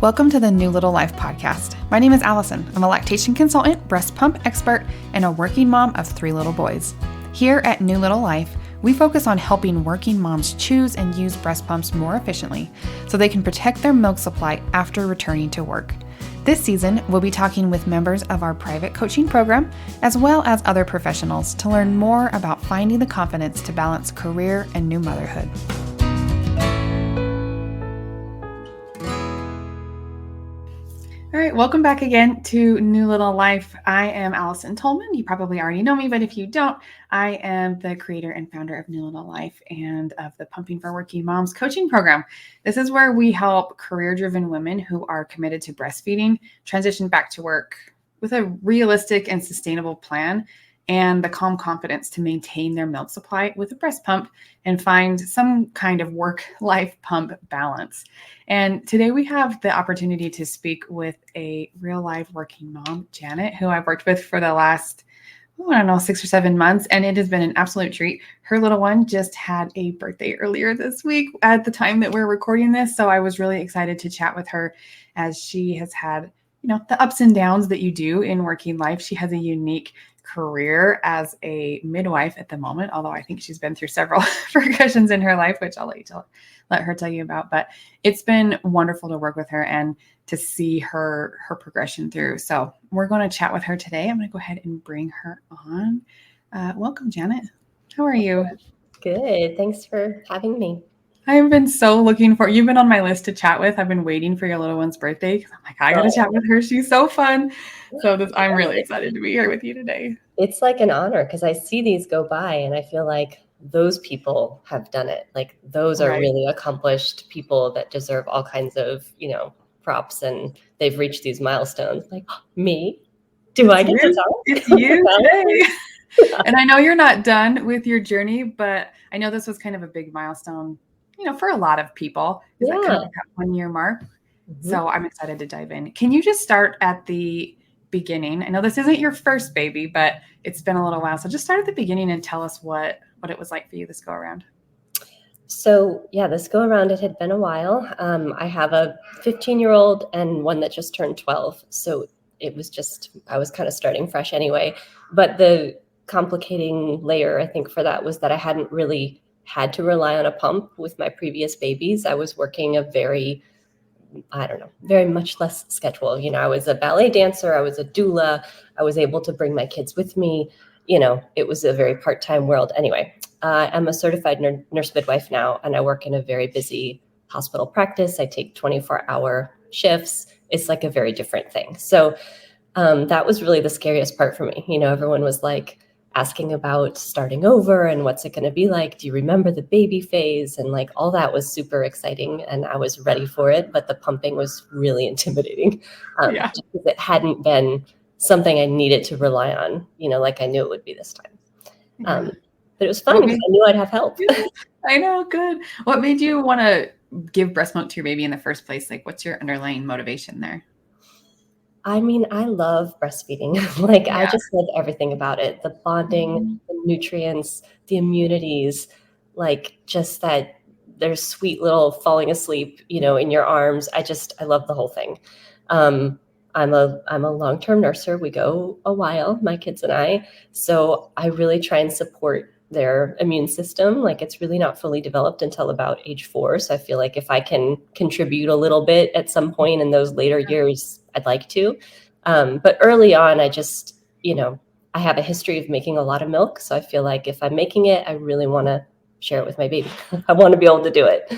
Welcome to the New Little Life podcast. My name is Allison. I'm a lactation consultant, breast pump expert, and a working mom of 3 little boys. Here at New Little Life, we focus on helping working moms choose and use breast pumps more efficiently so they can protect their milk supply after returning to work. This season, we'll be talking with members of our private coaching program, as well as other professionals to learn more about finding the confidence to balance career and new motherhood. All right, welcome back again to New Little Life. I am Allison Tolman. You probably already know me, but if you don't, I am the creator and founder of New Little Life and of the Pumping for Working Moms coaching program. This is where we help career-driven women who are committed to breastfeeding transition back to work with a realistic and sustainable plan and the calm confidence to maintain their milk supply with a breast pump and find some kind of work-life pump balance. And today we have the opportunity to speak with a real-life working mom, Janet, who I've worked with for the last, 6 or 7 months, and it has been an absolute treat. Her little one just had a birthday earlier this week at the time that we're recording this, so I was really excited to chat with her as she has had, the ups and downs that you do in working life. She has a unique career as a midwife at the moment, although I think she's been through several progressions in her life, which I'll let her tell you about. But it's been wonderful to work with her and to see her progression through. So we're going to chat with her today. I'm going to go ahead and bring her on. Welcome, Janet. How are you? Good. Thanks for having me. I've been so looking for, you've been on my list to chat with. I've been waiting for your little one's birthday because I'm like, I got to chat with her. She's so fun. So I'm really excited to be here with you today. It's like an honor because I see these go by and I feel like those people have done it. Like those are really accomplished people that deserve all kinds of, props, and they've reached these milestones. Like me, I get to talk? It's you today. And I know you're not done with your journey, but I know this was kind of a big milestone, for a lot of people. Is that kind of like that 1-year mark? Mm-hmm. So I'm excited to dive in. Can you just start at the beginning? I know this isn't your first baby, but it's been a little while. So just start at the beginning and tell us what it was like for you this go around. So this go around, it had been a while. I have a 15-year-old and one that just turned 12. So it was I was kind of starting fresh anyway. But the complicating layer, I think, for that was that I hadn't really had to rely on a pump with my previous babies. I was working a very much less schedule. I was a ballet dancer. I was a doula. I was able to bring my kids with me. It was a very part-time world. Anyway, I'm a certified nurse midwife now, and I work in a very busy hospital practice. I take 24-hour shifts. It's like a very different thing. So that was really the scariest part for me. Everyone was like asking about starting over and what's it going to be like? Do you remember the baby phase? And like all that was super exciting and I was ready for it. But the pumping was really intimidating just because it hadn't been something I needed to rely on, like I knew it would be this time. But it was fun because I knew I'd have help. I know. Good. What made you want to give breast milk to your baby in the first place? Like what's your underlying motivation there? I mean, I love breastfeeding. I just love everything about it. The bonding, the nutrients, the immunities, just that there's sweet little falling asleep, in your arms. I love the whole thing. I'm a long-term nurser. We go a while, my kids and I. So I really try and support their immune system. It's really not fully developed until about age 4. So I feel like if I can contribute a little bit at some point in those later years, I'd like to. But early on, I just, I have a history of making a lot of milk. So I feel like if I'm making it, I really want to share it with my baby. I want to be able to do it.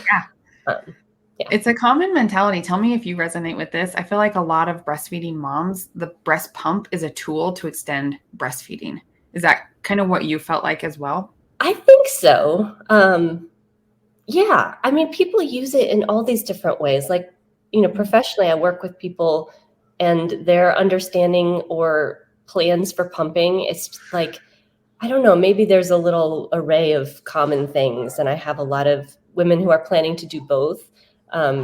It's a common mentality. Tell me if you resonate with this. I feel like a lot of breastfeeding moms, the breast pump is a tool to extend breastfeeding. Is that kind of what you felt like as well? I think so. I mean, people use it in all these different ways. Professionally, I work with people and their understanding or plans for pumping. It's like, I don't know, maybe there's a little array of common things. And I have a lot of women who are planning to do both,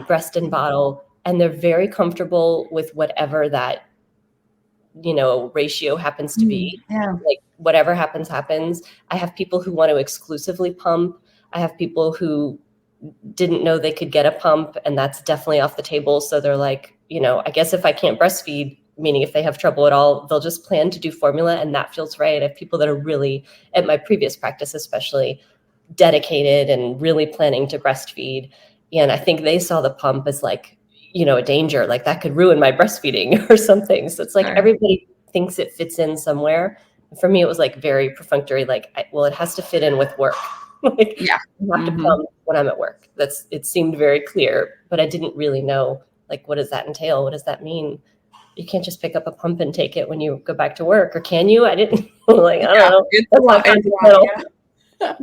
breast and bottle, and they're very comfortable with whatever that, ratio happens to be. Whatever happens. I have people who want to exclusively pump. I have people who didn't know they could get a pump, and that's definitely off the table. So they're like, I guess if I can't breastfeed, meaning if they have trouble at all, they'll just plan to do formula, and that feels right. I have people that are really, at my previous practice especially, dedicated and really planning to breastfeed. And I think they saw the pump as like, a danger, like that could ruin my breastfeeding or something. So it's like Sure. everybody thinks it fits in somewhere. For me, it was like very perfunctory, like, well, it has to fit in with work. Like, Yeah. I have to pump when I'm at work. It seemed very clear, but I didn't really know, like, what does that entail? What does that mean? You can't just pick up a pump and take it when you go back to work, or can you? I didn't like, I don't know. It's That's a not lot. It's a lot, fundamental. yeah.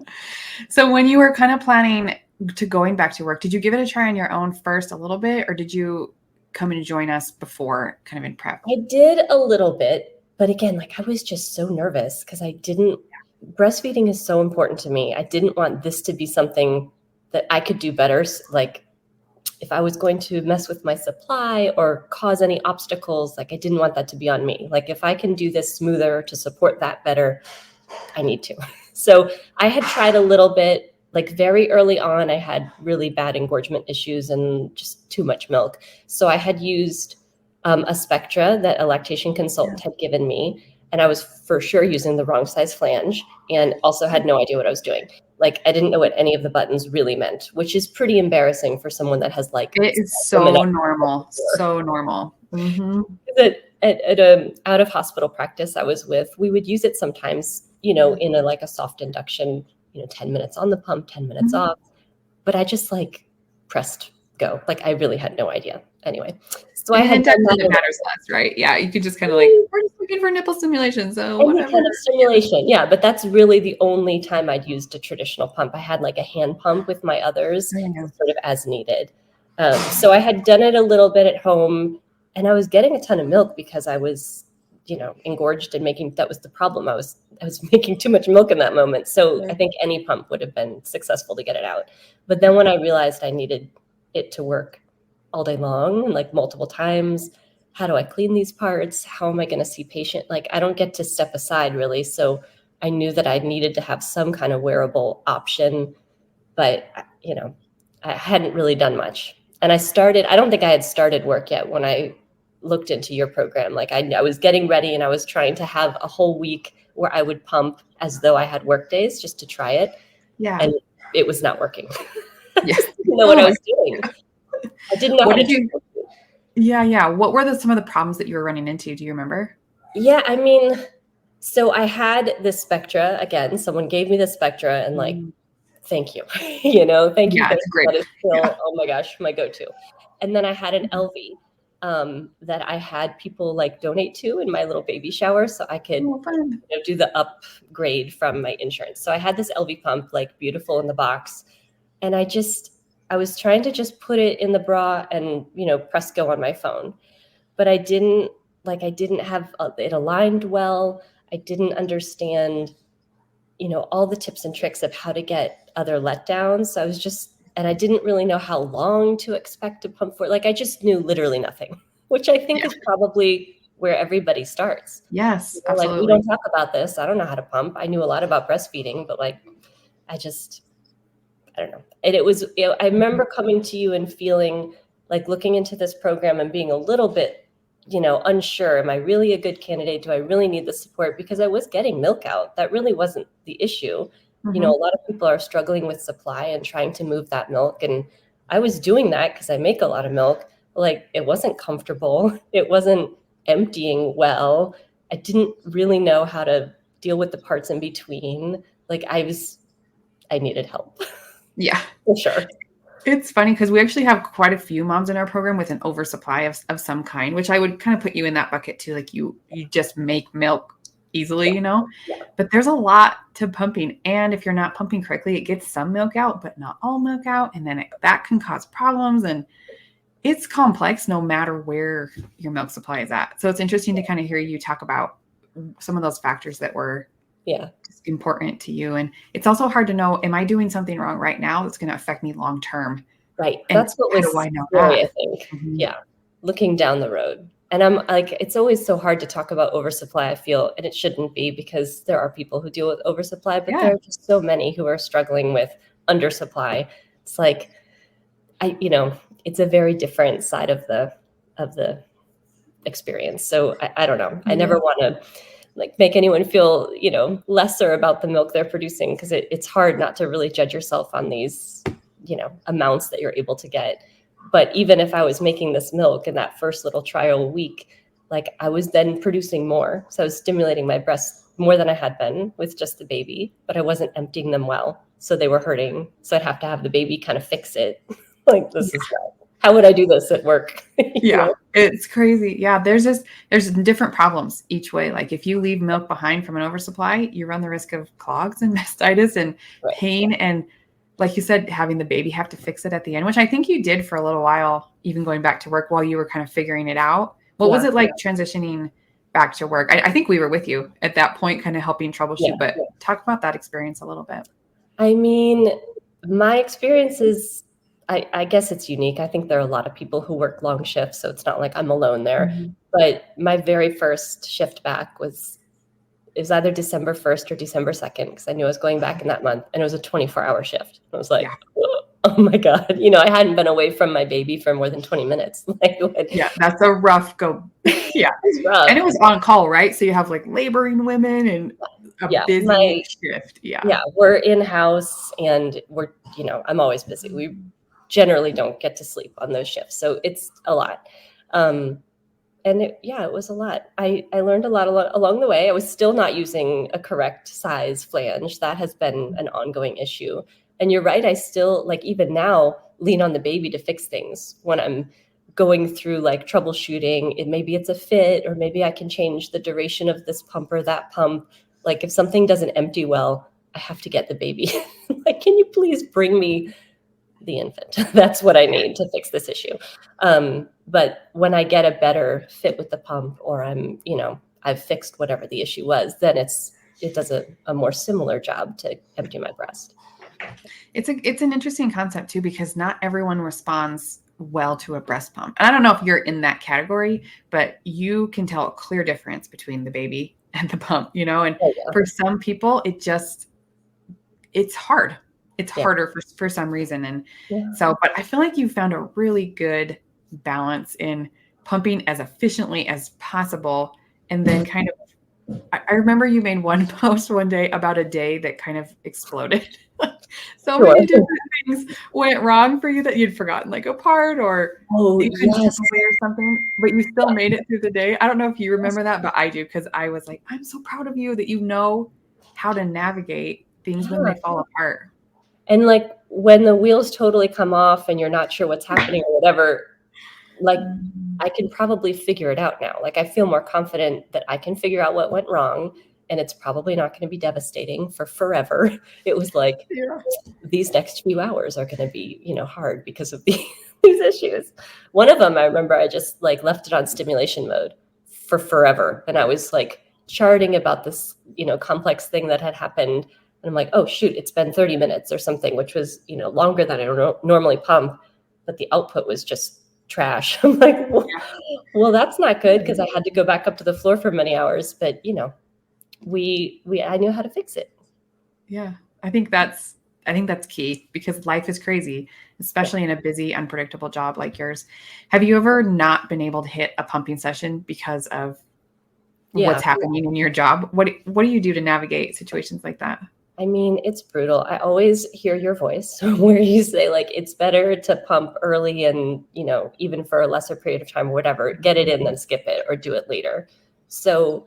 So when you were kind of planning to going back to work, did you give it a try on your own first a little bit, or did you come and join us before kind of in prep? I did a little bit, but again, like, I was just so nervous because breastfeeding is so important to me. I didn't want this to be something that I could do better. Like, if I was going to mess with my supply or cause any obstacles, like, I didn't want that to be on me. Like, if I can do this smoother to support that better, I need to. So I had tried a little bit, like, very early on. I had really bad engorgement issues and just too much milk. So I had used a Spectra that a lactation consultant had given me. And I was for sure using the wrong size flange, and also had no idea what I was doing. Like, I didn't know what any of the buttons really meant, which is pretty embarrassing for someone that has like. It is so normal. So normal. Mm-hmm. At a out of hospital practice I was with, we would use it sometimes, in a soft induction, 10 minutes on the pump, 10 minutes off. But I just like pressed go. Like, I really had no idea. Anyway, so And I had done that. it matters less, right? Yeah, you could just kind of like, we're just looking for nipple stimulation, so Any whatever. kind of stimulation, yeah. But that's really the only time I'd used a traditional pump. I had like a hand pump with my others, sort of as needed. So I had done it a little bit at home, and I was getting a ton of milk because I was, engorged and that was the problem. I was making too much milk in that moment. So I think any pump would have been successful to get it out. But then when I realized I needed it to work all day long and like multiple times, how do I clean these parts? How am I going to see patient? Like, I don't get to step aside really. So I knew that I needed to have some kind of wearable option, but I hadn't really done much. And I don't think I had started work yet when I looked into your program. Like, I was getting ready, and I was trying to have a whole week where I would pump as though I had work days just to try it. Yeah. And it was not working. Yes. I didn't know what I was doing. I didn't know Yeah. What were some of the problems that you were running into? Do you remember? Yeah, I mean, so I had this Spectra. Again, someone gave me the Spectra, and like, thank you. Thank you. Yeah, it's great. That is still, oh my gosh, my go-to. And then I had an LV that I had people like donate to in my little baby shower, so I could do the upgrade from my insurance. So I had this LV pump, like, beautiful in the box, and I was trying to just put it in the bra and press go on my phone, but I didn't have it aligned well. I didn't understand all the tips and tricks of how to get other letdowns. So and I didn't really know how long to expect to pump for. Like, I just knew literally nothing, which I think is probably where everybody starts. Yes, absolutely. Like, we don't talk about this. I don't know how to pump. I knew a lot about breastfeeding, but like, I don't know. And I remember coming to you and feeling like, looking into this program and being a little bit, unsure. Am I really a good candidate? Do I really need the support? Because I was getting milk out. That really wasn't the issue. A lot of people are struggling with supply and trying to move that milk. And I was doing that because I make a lot of milk. But like, it wasn't comfortable. It wasn't emptying well. I didn't really know how to deal with the parts in between. Like, I needed help. Yeah, for sure. It's funny because we actually have quite a few moms in our program with an oversupply of some kind, which I would kind of put you in that bucket too. Like, you just make milk easily, but there's a lot to pumping. And if you're not pumping correctly, it gets some milk out, but not all milk out. And then that can cause problems. And it's complex no matter where your milk supply is at. So it's interesting to kind of hear you talk about some of those factors that were just important to you. And it's also hard to know, am I doing something wrong right now that's going to affect me long term? Right. And that's what was scary, I think. Yeah. Looking down the road. And I'm like, it's always so hard to talk about oversupply, I feel, and it shouldn't be, because there are people who deal with oversupply, but there are just so many who are struggling with undersupply. It's like, it's a very different side of the experience. So I don't know. I never want to like make anyone feel, lesser about the milk they're producing, because it's hard not to really judge yourself on these, amounts that you're able to get. But even if I was making this milk in that first little trial week, like I was then producing more. So I was stimulating my breasts more than I had been with just the baby, but I wasn't emptying them well. So they were hurting. So I'd have to have the baby kind of fix it. Like, this is how would I do this at work? Yeah, it's crazy. Yeah, there's different problems each way. Like if you leave milk behind from an oversupply, you run the risk of clogs and mastitis and pain. And like you said, having the baby have to fix it at the end, which I think you did for a little while, even going back to work while you were kind of figuring it out. What was it like transitioning back to work? I think we were with you at that point, kind of helping troubleshoot, but talk about that experience a little bit. I mean, my experience is, I guess it's unique. I think there are a lot of people who work long shifts, so it's not like I'm alone there. Mm-hmm. But my very first shift back was either December 1st or December 2nd, because I knew I was going back in that month, and it was a 24-hour shift. I was like, oh my God, I hadn't been away from my baby for more than 20 minutes. That's a rough go. Yeah. It's rough. And it was on call, right? So you have like laboring women and a busy shift. Yeah, we're in-house and we're, I'm always busy. We generally don't get to sleep on those shifts. So it's a lot. And it was a lot. I learned a lot along the way. I was still not using a correct size flange. That has been an ongoing issue. And you're right. I still, like, even now, lean on the baby to fix things when I'm going through like troubleshooting. Maybe it's a fit, or maybe I can change the duration of this pump or that pump. Like if something doesn't empty well, I have to get the baby. Like, can you please bring me the infant? That's what I need to fix this issue. But when I get a better fit with the pump, or I've fixed whatever the issue was, then it does a more similar job to empty my breast. It's an interesting concept too, because not everyone responds well to a breast pump. And I don't know if you're in that category, but you can tell a clear difference between the baby and the pump, and for some people, it's hard. It's harder for some reason. And so, but I feel like you found a really good balance in pumping as efficiently as possible. And then kind of, I remember you made one post one day about a day that kind of exploded. So many different things went wrong for you that you'd forgotten like a part, or you couldn't away or something, but you still made it through the day. I don't know if you remember that, but I do, because I was like, I'm so proud of you that you know how to navigate things when they fall apart. And like when the wheels totally come off and you're not sure what's happening or whatever, like I can probably figure it out now. Like I feel more confident that I can figure out what went wrong, and it's probably not going to be devastating for forever. It was like these next few hours are going to be, hard because of these issues. One of them, I remember I just like left it on stimulation mode for forever. And I was like charting about this, complex thing that had happened. And I'm like, oh, shoot, it's been 30 minutes or something, which was, longer than I normally pump. But the output was just trash. I'm like, well, that's not good, because I had to go back up to the floor for many hours. But, I knew how to fix it. Yeah, I think that's key, because life is crazy, especially in a busy, unpredictable job like yours. Have you ever not been able to hit a pumping session because of what's happening in your job? What do you do to navigate situations like that? I mean, it's brutal. I always hear your voice where you say like, it's better to pump early and, even for a lesser period of time, whatever, get it in, then skip it or do it later. So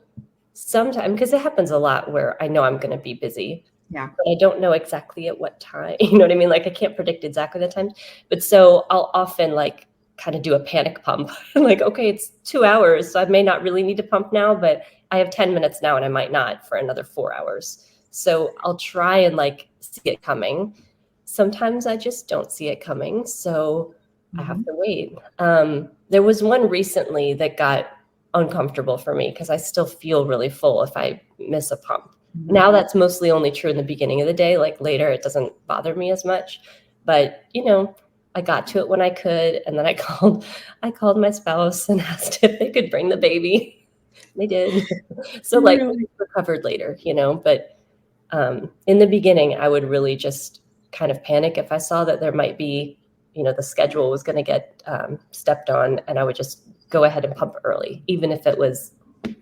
sometimes, because it happens a lot where I know I'm going to be busy, but I don't know exactly at what time, you know what I mean? Like I can't predict exactly the time, but so I'll often like kind of do a panic pump. Like, okay, it's 2 hours, so I may not really need to pump now, but I have 10 minutes now and I might not for another 4 hours. So I'll try and like see it coming. Sometimes I just don't see it coming, so I have to wait. There was one recently that got uncomfortable for me because I still feel really full if I miss a pump. Now that's mostly only true in the beginning of the day. Like later, it doesn't bother me as much. But I got to it when I could, and then I called my spouse and asked if they could bring the baby. They did. So like recovered later, But in the beginning, I would really just kind of panic if I saw that there might be, the schedule was going to get stepped on, and I would just go ahead and pump early, even if it was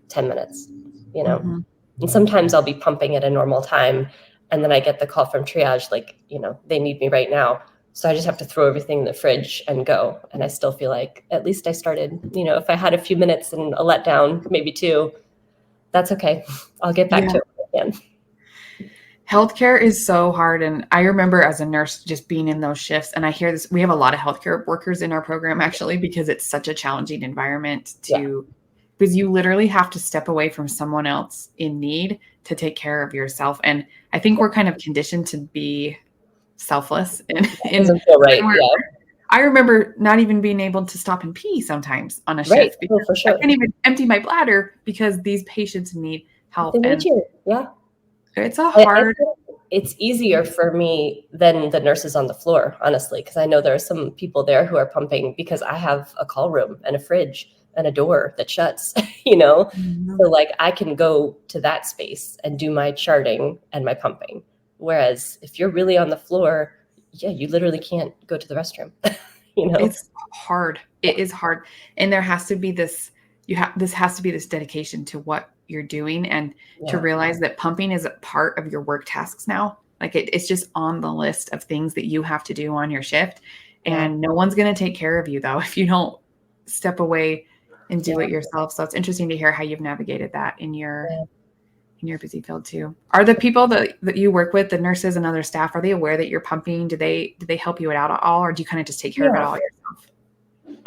10 minutes, Mm-hmm. And sometimes I'll be pumping at a normal time, and then I get the call from triage, like, they need me right now. So I just have to throw everything in the fridge and go. And I still feel like at least I started, if I had a few minutes and a letdown, maybe two, that's okay. I'll get back to it again. Healthcare is so hard. And I remember as a nurse just being in those shifts, and I hear this, we have a lot of healthcare workers in our program actually, because it's such a challenging environment because you literally have to step away from someone else in need to take care of yourself. And I think we're kind of conditioned to be selfless. Doesn't feel right. Yeah. I remember not even being able to stop and pee sometimes on a Right. shift because for sure. I can't even empty my bladder because these patients need help. They need you. Yeah. It's a hard. It's easier for me than the nurses on the floor, honestly, because I know there are some people there who are pumping because I have a call room and a fridge and a door that shuts, Mm-hmm. So like I can go to that space and do my charting and my pumping. Whereas if you're really on the floor, you literally can't go to the restroom. It's hard. It is hard. And there has to be this has to be this dedication to what you're doing and to realize that pumping is a part of your work tasks now. Like it's just on the list of things that you have to do on your shift. And no one's going to take care of you though if you don't step away and do it yourself. So it's interesting to hear how you've navigated that in your busy field too. Are the people that you work with, the nurses and other staff, are they aware that you're pumping? Do they help you out at all, or do you kind of just take care of it all yourself?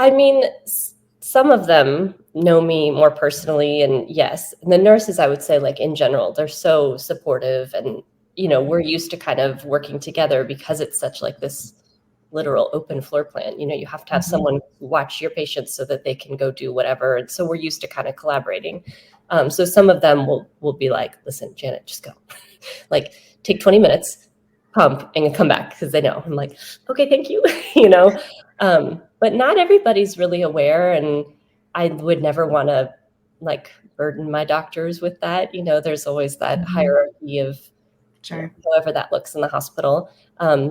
I mean, some of them know me more personally, and yes, and the nurses, I would say, like in general, they're so supportive, and we're used to kind of working together because it's such like this literal open floor plan. You have to have someone watch your patients so that they can go do whatever, and so we're used to kind of collaborating. So some of them will be like, listen, Janet, just go. Like, take 20 minutes, pump, and come back, because they know. I'm like, okay, thank you. But not everybody's really aware, and I would never want to like burden my doctors with that. There's always that hierarchy of however that looks in the hospital.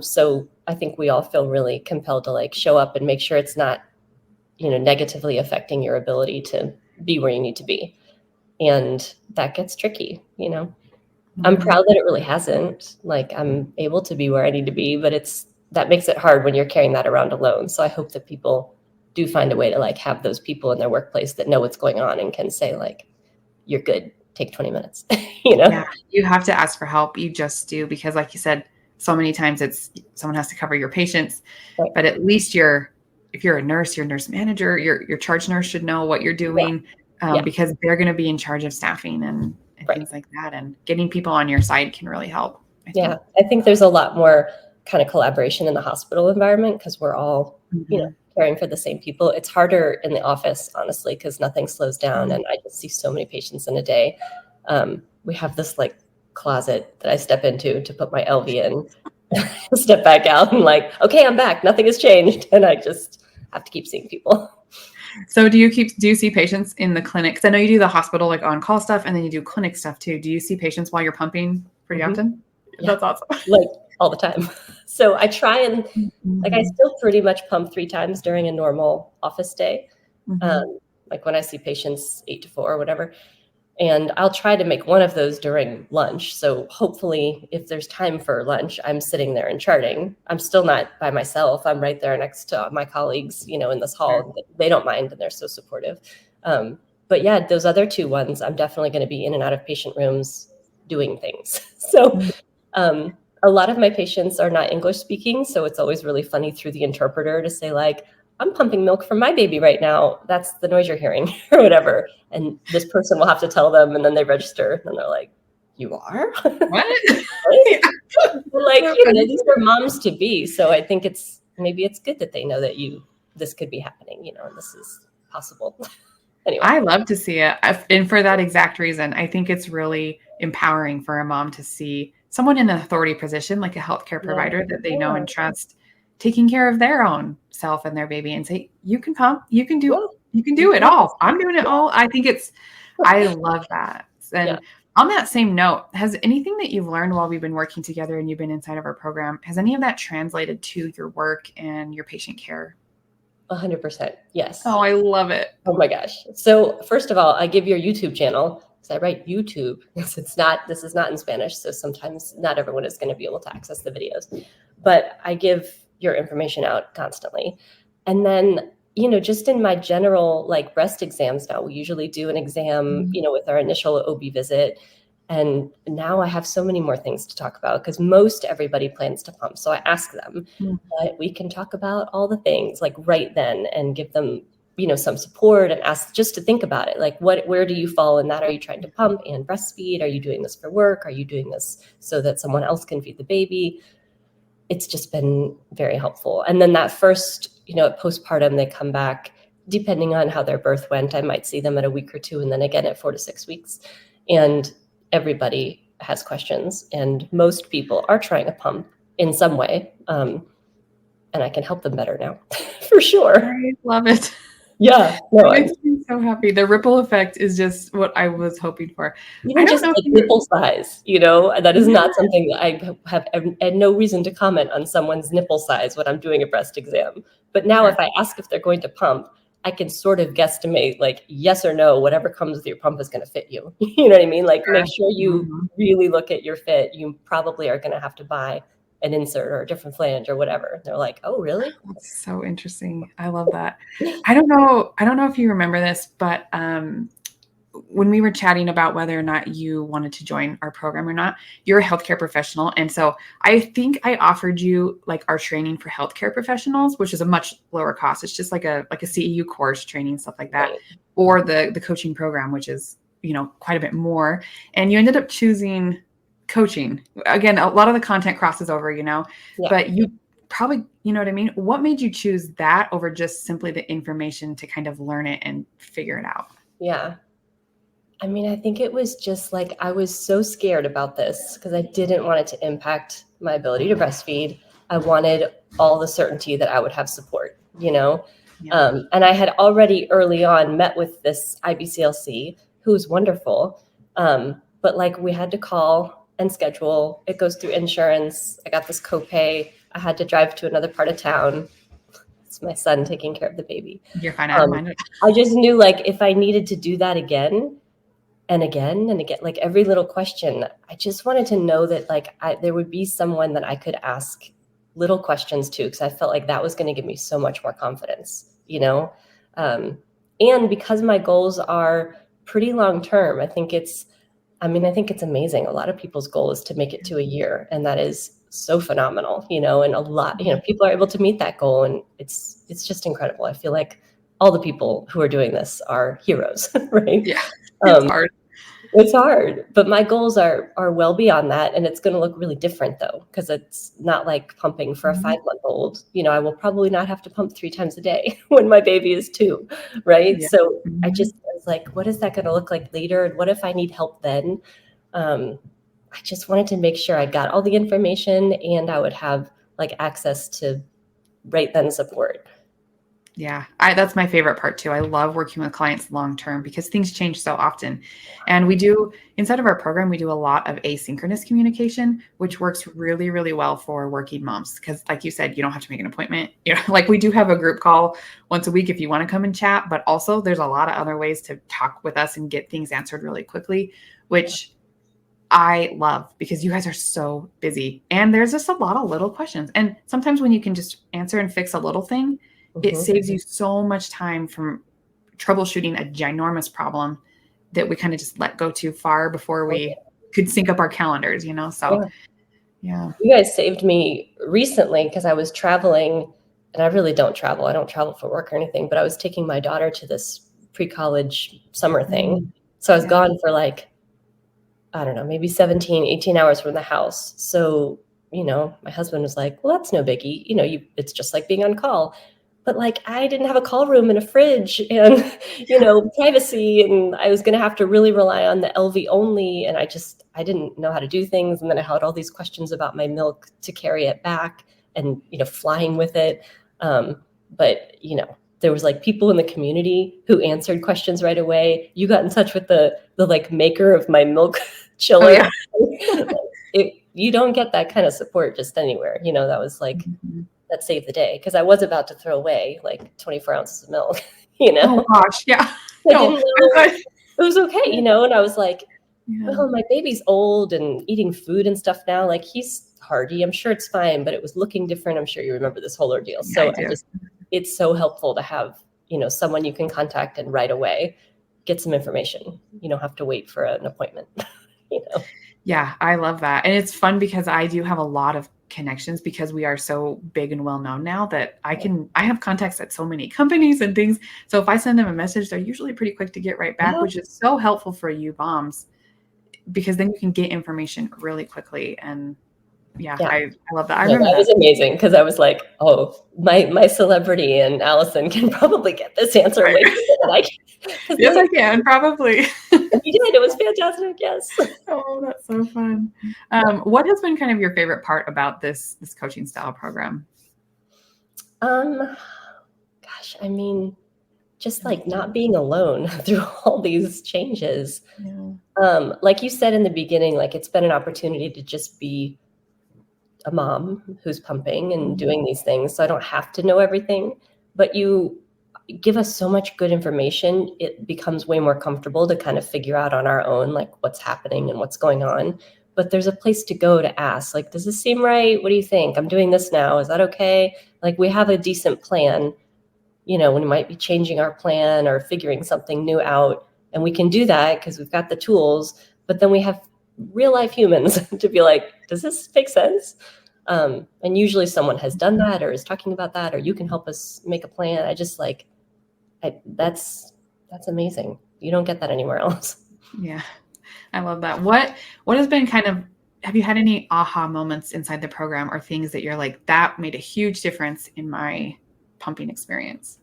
So I think we all feel really compelled to like show up and make sure it's not, negatively affecting your ability to be where you need to be. And that gets tricky, I'm proud that it really hasn't. Like I'm able to be where I need to be, but that makes it hard when you're carrying that around alone. So I hope that people do find a way to like have those people in their workplace that know what's going on and can say like, you're good, take 20 minutes, Yeah, you have to ask for help. You just do, because like you said, so many times it's someone has to cover your patients, but at least if you're a nurse, your nurse manager, your charge nurse should know what you're doing because they're going to be in charge of staffing and things like that. And getting people on your side can really help. I think there's a lot more kind of collaboration in the hospital environment because we're all, caring for the same people. It's harder in the office, honestly, because nothing slows down. And I just see so many patients in a day. We have this like closet that I step into to put my LV in, step back out and like, okay, I'm back. Nothing has changed. And I just have to keep seeing people. So do you see patients in the clinic? Because I know you do the hospital like on-call stuff and then you do clinic stuff too. Do you see patients while you're pumping pretty often? Yeah. That's awesome. Like all the time. So I try and like I still pretty much pump 3 times during a normal office day. Like when I see patients 8 to 4 or whatever. And I'll try to make one of those during lunch. So hopefully if there's time for lunch, I'm sitting there and charting. I'm still not by myself. I'm right there next to my colleagues, in this hall. They don't mind and they're so supportive. But yeah, those other 2 ones, I'm definitely going to be in and out of patient rooms doing things. So a lot of my patients are not English speaking. So it's always really funny through the interpreter to say like, I'm pumping milk from my baby right now. That's the noise you're hearing or whatever. And this person will have to tell them, and then they register and they're like, you are? What? Like, these are moms to be. So I think maybe it's good that they know that this could be happening, and this is possible. Anyway. I love to see it. And for that exact reason, I think it's really empowering for a mom to see someone in an authority position, like a healthcare provider that they know and trust, taking care of their own self and their baby and say, you can pump, you can do it all. I'm doing it all. I think I love that. And On that same note, has anything that you've learned while we've been working together and you've been inside of our program, has any of that translated to your work and your patient care? 100%. Yes. Oh, I love it. Oh my gosh. So first of all, I give your YouTube channel because I write YouTube. This is not in Spanish. So sometimes not everyone is going to be able to access the videos, but I give your information out constantly. And then, just in my general like breast exams now, we usually do an exam, Mhm. with our initial OB visit. And now I have so many more things to talk about because most everybody plans to pump. So I ask them, Mm. but we can talk about all the things like right then and give them, some support and ask just to think about it. Like where do you fall in that? Are you trying to pump and breastfeed? Are you doing this for work? Are you doing this so that someone else can feed the baby? It's just been very helpful. And then that first, at postpartum, they come back, depending on how their birth went. I might see them at a week or two and then again at 4 to 6 weeks. And everybody has questions. And most people are trying a pump in some way. And I can help them better now, for sure. I love it. Yeah, It no, makes me so happy. The ripple effect is just what I was hoping for. I even don't just know if like you nipple size, that is Yeah. not something that I have had no reason to comment on someone's nipple size when I'm doing a breast exam. But now Sure. if I ask if they're going to pump, I can sort of guesstimate like yes or no, whatever comes with your pump is going to fit you. You know what I mean? Like make Sure. sure you Mhm. really look at your fit. You probably are going to have to buy an insert or a different flange or whatever. They're like, oh, really? That's so interesting. I love that. I don't know if you remember this, but when we were chatting about whether or not you wanted to join our program or not, you're a healthcare professional. And so I think I offered you like our training for healthcare professionals, which is a much lower cost. It's just like a CEU course training, stuff like that, Right. or the coaching program, which is, quite a bit more. And you ended up choosing coaching. Again, a lot of the content crosses over, Yeah. but you probably, you know what I mean? What made you choose that over just simply the information to kind of learn it and figure it out? Yeah. I mean, I think it was just like I was so scared about this because I didn't want it to impact my ability to breastfeed. I wanted all the certainty that I would have support. Yeah. And I had already early on met with this IBCLC who was wonderful. But like we had to call and schedule. It goes through insurance. I got this copay. I had to drive to another part of town. It's my son taking care of the baby. You're fine. I don't Um, mind it. I just knew like if I needed to do that again, and again and again, like every little question, I just wanted to know that like there would be someone that I could ask little questions to because I felt like that was going to give me so much more confidence. Um, and because my goals are pretty long term, I think it's amazing. A lot of people's goal is to make it to a year, and that is so phenomenal. And a lot, people are able to meet that goal, and it's just incredible. I feel like all the people who are doing this are heroes, right? Yeah, it's Um, hard. it's hard, but my goals are well beyond that, and it's going to look really different though, because it's not like pumping for a Mhm. 5-month-old. I will probably not have to pump 3 times a day when my baby is 2, right? Yeah. So I Mhm. just was like, what is that going to look like later, and what if I need help then? Um, I just wanted to make sure I got all the information and I would have like access to right then support. Yeah, that's my favorite part too. I love working with clients long term because things change so often. And we do, inside of our program, we do a lot of asynchronous communication, which works really, really well for working moms. Because, like you said, you don't have to make an appointment. Like we do have a group call once a week if you want to come and chat, but also there's a lot of other ways to talk with us and get things answered really quickly, which I love because you guys are so busy. And there's just a lot of little questions. And sometimes when you can just answer and fix a little thing, it Mhm. saves you so much time from troubleshooting a ginormous problem that we kind of just let go too far before we could sync up our calendars. So, Yeah. yeah. You guys saved me recently because I was traveling, and I really don't travel. I don't travel for work or anything, but I was taking my daughter to this pre-college summer thing. Mm, So I was yeah. gone for like, I don't know, maybe 17, 18 hours from the house. So, my husband was like, well, that's no biggie. It's just like being on call. But like, I didn't have a call room and a fridge and, privacy. And I was going to have to really rely on the LV only. And I didn't know how to do things. And then I had all these questions about my milk to carry it back and, flying with it. But, There was like people in the community who answered questions right away. You got in touch with the like maker of my milk chiller. Oh, yeah. You don't get that kind of support just anywhere. That was like, Mhm. that saved the day, because I was about to throw away like 24 ounces of milk. Oh gosh, yeah. I No, didn't I'm know glad. it was okay, and I was like, Yeah. oh, my baby's old and eating food and stuff now. Like, he's hardy. I'm sure it's fine, but it was looking different. I'm sure you remember this whole ordeal. Yeah, I So do. it's so helpful to have, someone you can contact and right away get some information. You don't have to wait for an appointment, Yeah, I love that. And it's fun because I do have a lot of connections because we are so big and well known now that I have contacts at so many companies and things. So if I send them a message, they're usually pretty quick to get right back, Yeah. which is so helpful for you moms because then you can get information really quickly. And yeah, Yeah. I love that. I No, remember that that. was amazing, because I was like, oh, my celebrity and Allison can probably get this answer Right. way better than I can. Yes, I can, probably. You did. It was fantastic. Yes. Oh, that's so fun. What has been kind of your favorite part about this coaching style program? Gosh, I mean, just like not being alone through all these changes. Yeah. Like you said in the beginning, like, it's been an opportunity to just be a mom who's pumping and doing these things. So I don't have to know everything, but you give us so much good information. It becomes way more comfortable to kind of figure out on our own, like, what's happening and what's going on. But there's a place to go to ask, like, does this seem right? What do you think? I'm doing this now. Is that okay? Like, we have a decent plan, when we might be changing our plan or figuring something new out. And we can do that because we've got the tools, but then we have real life humans to be like, does this make sense? And usually someone has done that or is talking about that, or you can help us make a plan. I just like, that's amazing. You don't get that anywhere else. Yeah, I love that. What has been have you had any aha moments inside the program or things that you're like, that made a huge difference in my pumping experience?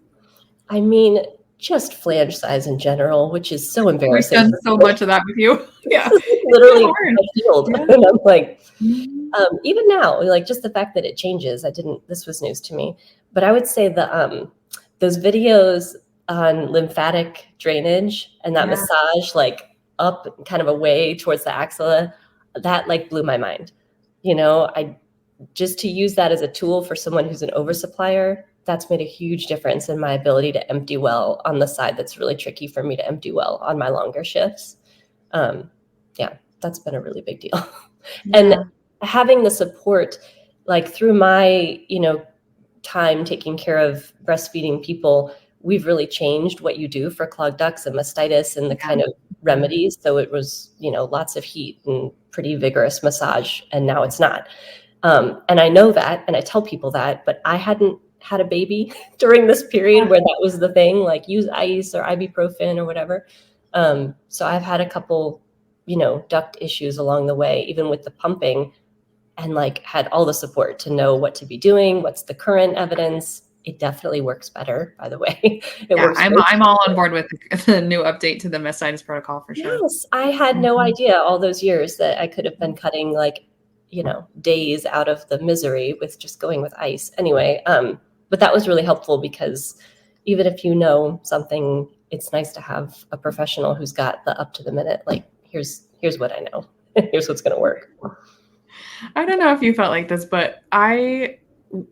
I mean, just flange size in general, which is so We've embarrassing. done so much of that with you. Yeah. Literally my field. Yeah. And I'm like, Mhm. even now, like, just the fact that it changes, this was news to me. But I would say those videos on lymphatic drainage and that massage, like, up kind of away towards the axilla, that like blew my mind. I just to use that as a tool for someone who's an oversupplier, that's made a huge difference in my ability to empty well on the side that's really tricky for me to empty well on my longer shifts. Yeah, that's been a really big deal. Yeah. And having the support, like, through my, time taking care of breastfeeding people, we've really changed what you do for clogged ducts and mastitis and the kind of remedies. So it was, lots of heat and pretty vigorous massage, and now it's not. And I know that, and I tell people that, but I hadn't had a baby during this period where that was the thing, like, use ice or ibuprofen or whatever. So I've had a couple, duct issues along the way, even with the pumping, and like had all the support to know what to be doing, what's the current evidence. It definitely works better, by the way. I'm all on board with the new update to the mastitis protocol for sure. Yes, I had no idea all those years that I could have been cutting, like, days out of the misery with just going with ice. Anyway, but that was really helpful, because even if you know something, it's nice to have a professional who's got the up to the minute, like, here's what I know. Here's what's going to work. I don't know if you felt like this, but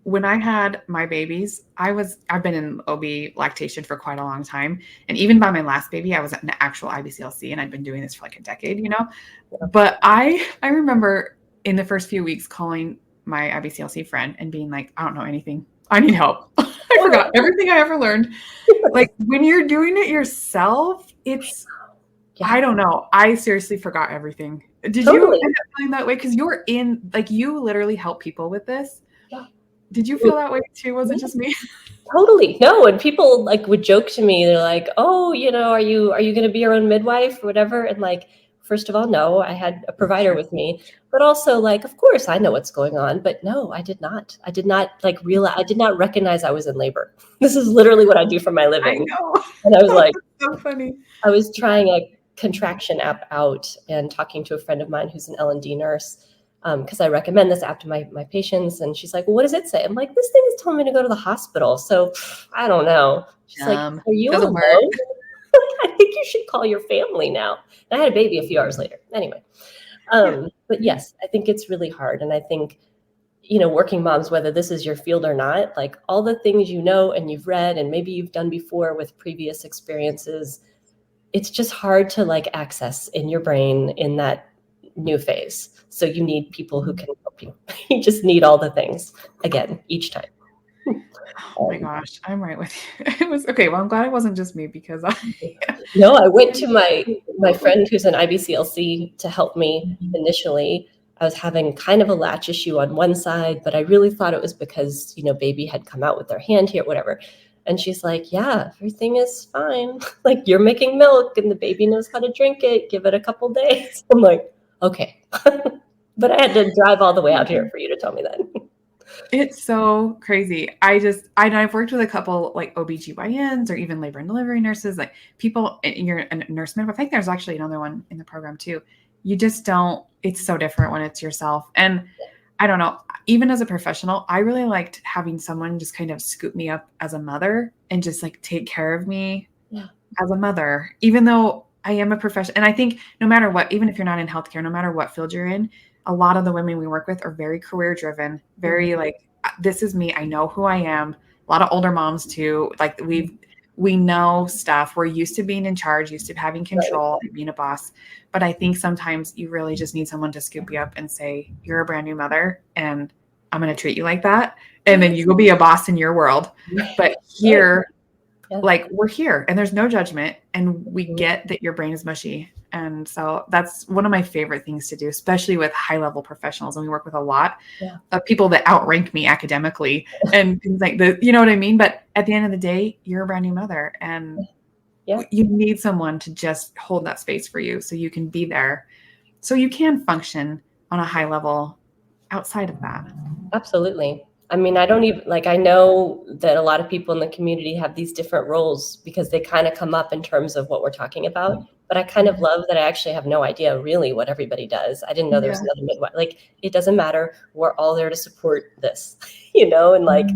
when I had my babies, I've been in OB lactation for quite a long time. And even by my last baby, I was at an actual IBCLC, and I'd been doing this for like a decade, But I remember in the first few weeks calling my IBCLC friend and being like, I don't know anything. I need help. I forgot everything I ever learned. Like, when you're doing it yourself, I don't know. I seriously forgot everything. Did you end up feeling that way? Because you're you literally help people with this. Yeah. Did you feel that way too? Was it just me? Totally. No, and people like would joke to me. They're like, "Oh, are you going to be your own midwife or whatever?" And like, first of all, no, I had a provider with me, but also, like, of course I know what's going on, but no, I did not. I did not realize. I did not recognize I was in labor. This is literally what I do for my living. I know. And I was like, so funny. I was trying a contraction app out and talking to a friend of mine who's an L&D nurse. because I recommend this app to my patients. And she's like, well, what does it say? I'm like, this thing is telling me to go to the hospital. So I don't know. She's like, are you Doesn't alone? work. I think you should call your family now. And I had a baby a few hours later. Anyway, but yes, I think it's really hard. And I think, working moms, whether this is your field or not, like all the things and you've read and maybe you've done before with previous experiences, it's just hard to like access in your brain in that new phase. So you need people who can help you. You just need all the things again, each time. Oh my gosh, I'm right with you. It was okay. Well, I'm glad it wasn't just me because No, I went to my friend who's an IBCLC to help me initially. I was having kind of a latch issue on one side, but I really thought it was because, baby had come out with their hand here, whatever. And she's like, yeah, everything is fine. Like you're making milk and the baby knows how to drink it. Give it a couple days. I'm like, okay. But I had to drive all the way out here for you to tell me that. it's so crazy. I've worked with a couple like OBGYNs or even labor and delivery nurses, like people, you're a nurse midwife. I think there's actually another one in the program too. You just don't, it's so different when it's yourself. And I don't know, even as a professional, I really liked having someone just kind of scoop me up as a mother and just like take care of me as a mother, even though I am a professional. And I think no matter what, even if you're not in healthcare, no matter what field you're in, a lot of the women we work with are very career driven, very like, this is me. I know who I am. A lot of older moms too. Like we know stuff. We're used to being in charge, used to having control, being a boss. But I think sometimes you really just need someone to scoop you up and say, you're a brand new mother and I'm going to treat you like that. And then you go be a boss in your world. But here, like we're here and there's no judgment and we get that your brain is mushy. And so that's one of my favorite things to do, especially with high level professionals. And we work with a lot of people that outrank me academically and things like that, you know what I mean? But at the end of the day, you're a brand new mother and you need someone to just hold that space for you so you can be there, so you can function on a high level outside of that. Absolutely. I mean, I don't even I know that a lot of people in the community have these different roles because they kind of come up in terms of what we're talking about. But I kind of love that I actually have no idea really what everybody does. I didn't know there's another midwife. Like, it doesn't matter. We're all there to support this, and like,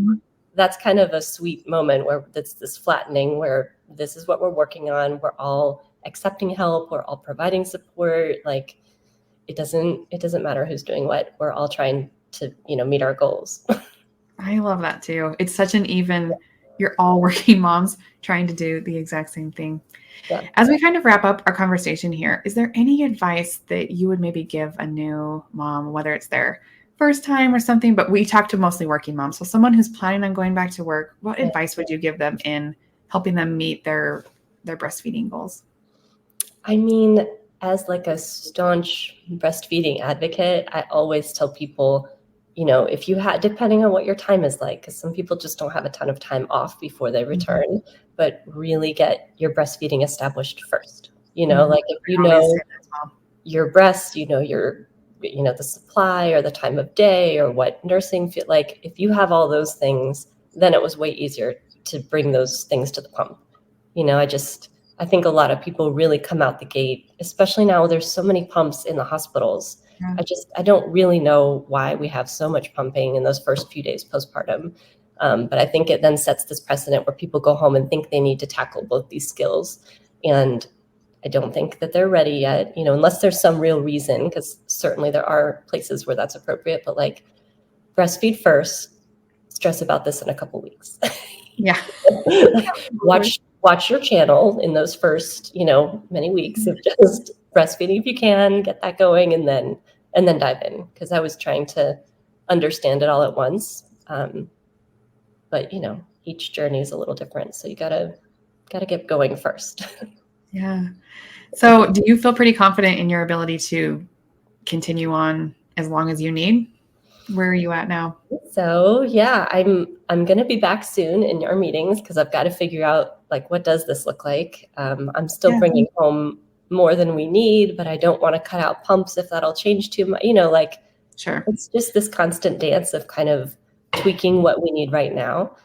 that's kind of a sweet moment where it's this flattening where this is what we're working on. We're all accepting help. We're all providing support. Like, it doesn't matter who's doing what. We're all trying to, meet our goals. I love that too. It's such an even, you're all working moms trying to do the exact same thing. Yeah. As we kind of wrap up our conversation here, is there any advice that you would maybe give a new mom, whether it's their first time or something, but we talk to mostly working moms. So someone who's planning on going back to work, what advice would you give them in helping them meet their breastfeeding goals? I mean, as like a staunch breastfeeding advocate, I always tell people, if you had, depending on what your time is like, because some people just don't have a ton of time off before they return, but really get your breastfeeding established first. Like if your breast, your the supply or the time of day or what nursing feel like, if you have all those things, then it was way easier to bring those things to the pump. I think a lot of people really come out the gate, especially now there's so many pumps in the hospitals. Yeah. I don't really know why we have so much pumping in those first few days postpartum. But I think it then sets this precedent where people go home and think they need to tackle both these skills. And I don't think that they're ready yet, unless there's some real reason, because certainly there are places where that's appropriate, but like breastfeed first, stress about this in a couple weeks. Yeah. Watch your channel in those first, many weeks of just breastfeeding if you can, get that going, and then dive in. Because I was trying to understand it all at once. But each journey is a little different. So you gotta get going first. Yeah. So do you feel pretty confident in your ability to continue on as long as you need? Where are you at now? So yeah, I'm going to be back soon in our meetings because I've got to figure out like, what does this look like? I'm still bringing home more than we need, but I don't want to cut out pumps if that'll change too much, Sure. It's just this constant dance of kind of tweaking what we need right now.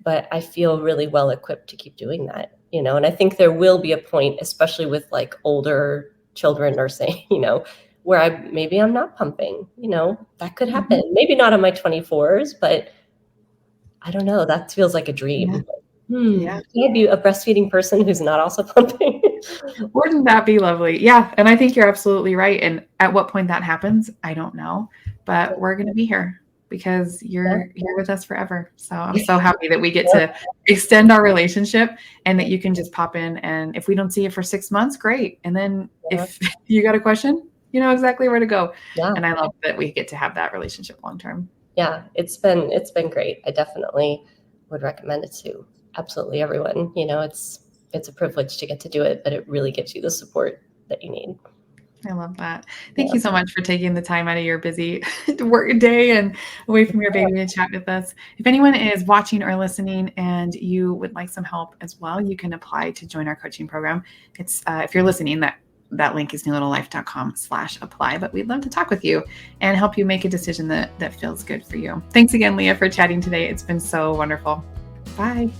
But I feel really well equipped to keep doing that, and I think there will be a point, especially with like older children nursing, where maybe I'm not pumping, that could happen. Maybe not on my 24s, but I don't know. That feels like a dream. Yeah. Can I be a breastfeeding person who's not also pumping? Wouldn't that be lovely? Yeah. And I think you're absolutely right. And at what point that happens, I don't know, but we're going to be here because you're here with us forever. So I'm so happy that we get to extend our relationship and that you can just pop in. And if we don't see you for 6 months, great. And then if you got a question, you know exactly where to go. Yeah. And I love that we get to have that relationship long-term. Yeah, it's been great. I definitely would recommend it to absolutely everyone. It's a privilege to get to do it, but it really gives you the support that you need. I love that. Thank you so much for taking the time out of your busy work day and away from your baby to chat with us. If anyone is watching or listening and you would like some help as well, you can apply to join our coaching program. It's if you're listening, that link is newlittlelife.com/apply, but we'd love to talk with you and help you make a decision that feels good for you. Thanks again, Leah, for chatting today. It's been so wonderful. Bye.